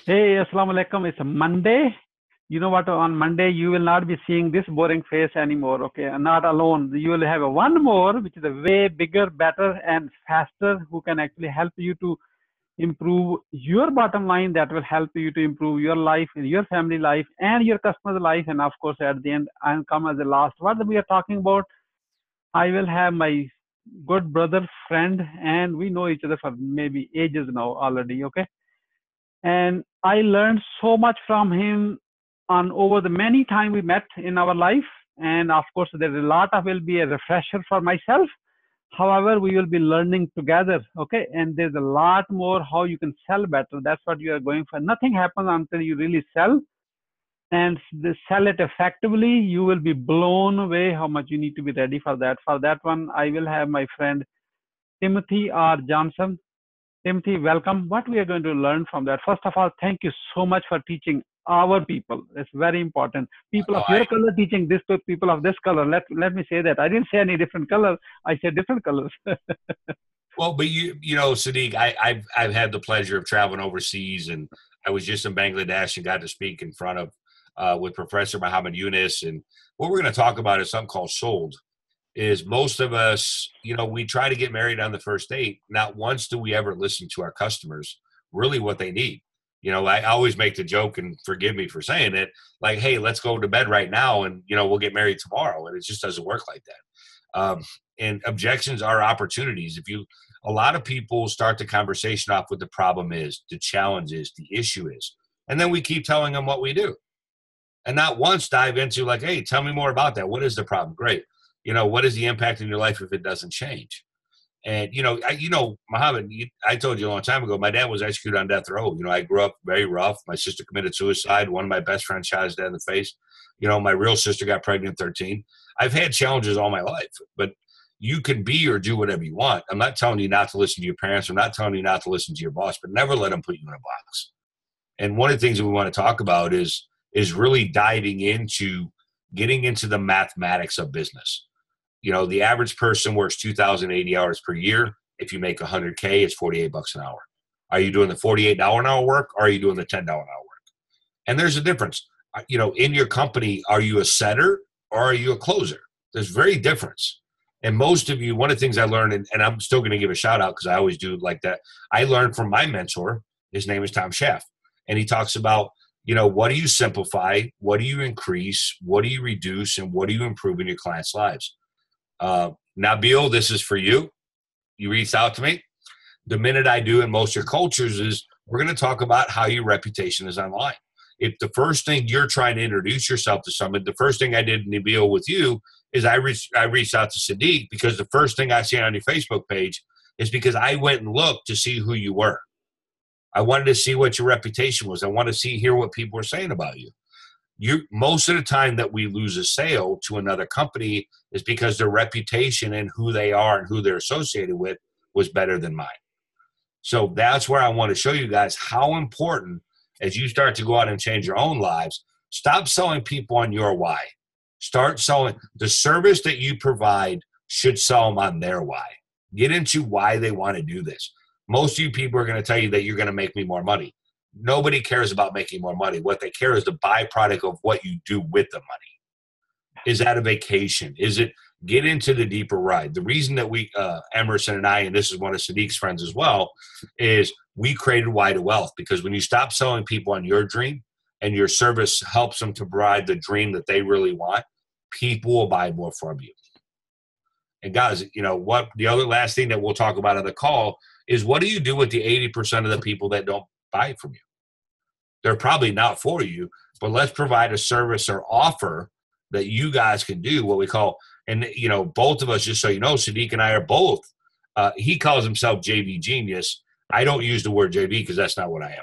Hey, Assalamu alaikum. It's a Monday. You know what? On Monday, you will not be seeing this boring face anymore. Okay, and not alone. You will have a one more, which is a way bigger, better, and faster, who can actually help you to improve your bottom line. That will help you to improve your life, your family life, and your customer's life. And of course, at the end, I'll come as the last. What we are talking about, I will have my good brother, friend, and we know each other for maybe ages now already. Okay, and I learned so much from him on over the many time we met in our life. And of course, there's a lot of will be a refresher for myself. However, we will be learning together. Okay, and there's a lot more how you can sell better. That's what you are going for. Nothing happens until you really sell and sell it effectively. You will be blown away how much you need to be ready for that. For that one, I will have my friend Timothy R. Johnson. Timothy, welcome. What we are going to learn from that? First of all, thank you so much for teaching our people. It's very important. People No, of your color teaching this to people of this color. Let me say that. I didn't say any different color. I said different colors. well, but Siddique, I've had the pleasure of traveling overseas, and I was just in Bangladesh and got to speak in front of with Professor Muhammad Yunus. And what we're going to talk about is something called sold. Is most of us, we try to get married on the first date. Not once do we ever listen to our customers really what they need. I always make the joke, and forgive me for saying it, like, hey, let's go to bed right now and, we'll get married tomorrow. And it just doesn't work like that. And objections are opportunities. A lot of people start the conversation off with the problem is, the challenge is, the issue is, and then we keep telling them what we do. And not once dive into like, hey, tell me more about that. What is the problem? Great. What is the impact in your life if it doesn't change? And, Muhammad, I told you a long time ago, my dad was executed on death row. I grew up very rough. My sister committed suicide. One of my best friends shot his dad in the face. My real sister got pregnant at 13. I've had challenges all my life, but you can be or do whatever you want. I'm not telling you not to listen to your parents. I'm not telling you not to listen to your boss, but never let them put you in a box. And one of the things that we want to talk about is really diving into getting into the mathematics of business. The average person works 2,080 hours per year. If you make 100K, it's $48 an hour. Are you doing the $48 an hour work, or are you doing the $10 an hour work? And there's a difference. In your company, are you a setter or are you a closer? There's very difference. And most of you, one of the things I learned, and I'm still going to give a shout out because I always do like that. I learned from my mentor. His name is Tom Schaff. And he talks about, what do you simplify? What do you increase? What do you reduce? And what do you improve in your clients' lives? Nabil, this is for you. You reached out to me. The minute I do in most of your cultures is we're going to talk about how your reputation is online. If the first thing you're trying to introduce yourself to someone, the first thing I did, Nabil, with you is I reached out to Siddique because the first thing I see on your Facebook page is because I went and looked to see who you were. I wanted to see what your reputation was. I want to hear what people were saying about you. Most of the time that we lose a sale to another company is because their reputation and who they are and who they're associated with was better than mine. So that's where I want to show you guys how important, as you start to go out and change your own lives, stop selling people on your why. Start selling the service that you provide should sell them on their why. Get into why they want to do this. Most of you people are going to tell you that you're going to make me more money. Nobody cares about making more money. What they care is the byproduct of what you do with the money. Is that a vacation? Is it get into the deeper ride? The reason that we, Emerson and I, and this is one of Siddique's friends as well, is we created Why to Wealth, because when you stop selling people on your dream and your service helps them to provide the dream that they really want, people will buy more from you. And guys, what the other last thing that we'll talk about on the call is, what do you do with the 80% of the people that don't buy from you? They're probably not for you, but let's provide a service or offer that you guys can do what we call, and both of us, just so you know, Siddique and I are both, he calls himself JV Genius. I don't use the word JV because that's not what I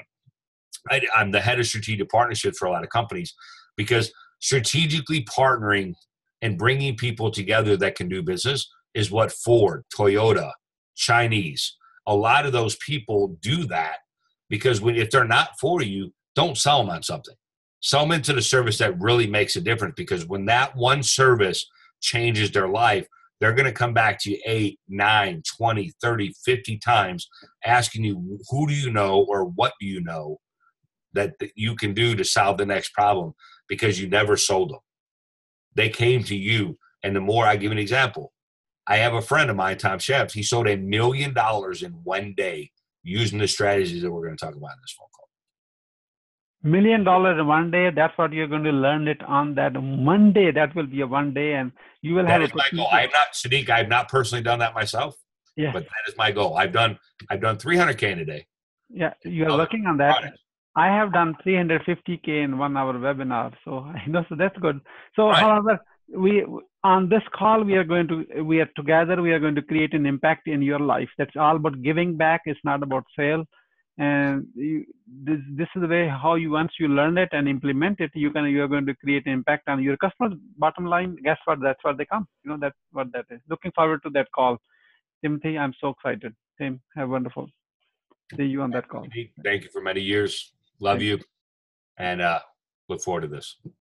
am. I'm the head of strategic partnerships for a lot of companies, because strategically partnering and bringing people together that can do business is what Ford, Toyota, Chinese, a lot of those people do that, because if they're not for you, don't sell them on something. Sell them into the service that really makes a difference, because when that one service changes their life, they're going to come back to you 8, 9, 20, 30, 50 times asking you, who do you know or what do you know that you can do to solve the next problem because you never sold them. They came to you. And the more, I give an example. I have a friend of mine, Tom Shebs. He sold $1 million in one day using the strategies that we're going to talk about in this phone call. $1 million in one day. That's what you're going to learn it on that Monday. That will be a one day, and you will have that is my goal. I have not, Siddique, I have not personally done that myself. Yeah. But that is my goal. I've done 300K in a day. Yeah, you are working on that. Products. I have done 350K in 1 hour webinar. So I know, so that's good. So however, on this call, we are going to create an impact in your life. That's all about giving back. It's not about sale. And this is the way how once you learn it and implement it, you are going to create an impact on your customers' bottom line. Guess what? That's what they come. That's what that is. Looking forward to that call. Timothy, I'm so excited. Tim, have wonderful. See you on that call. Thank you for many years. Love you. And look forward to this.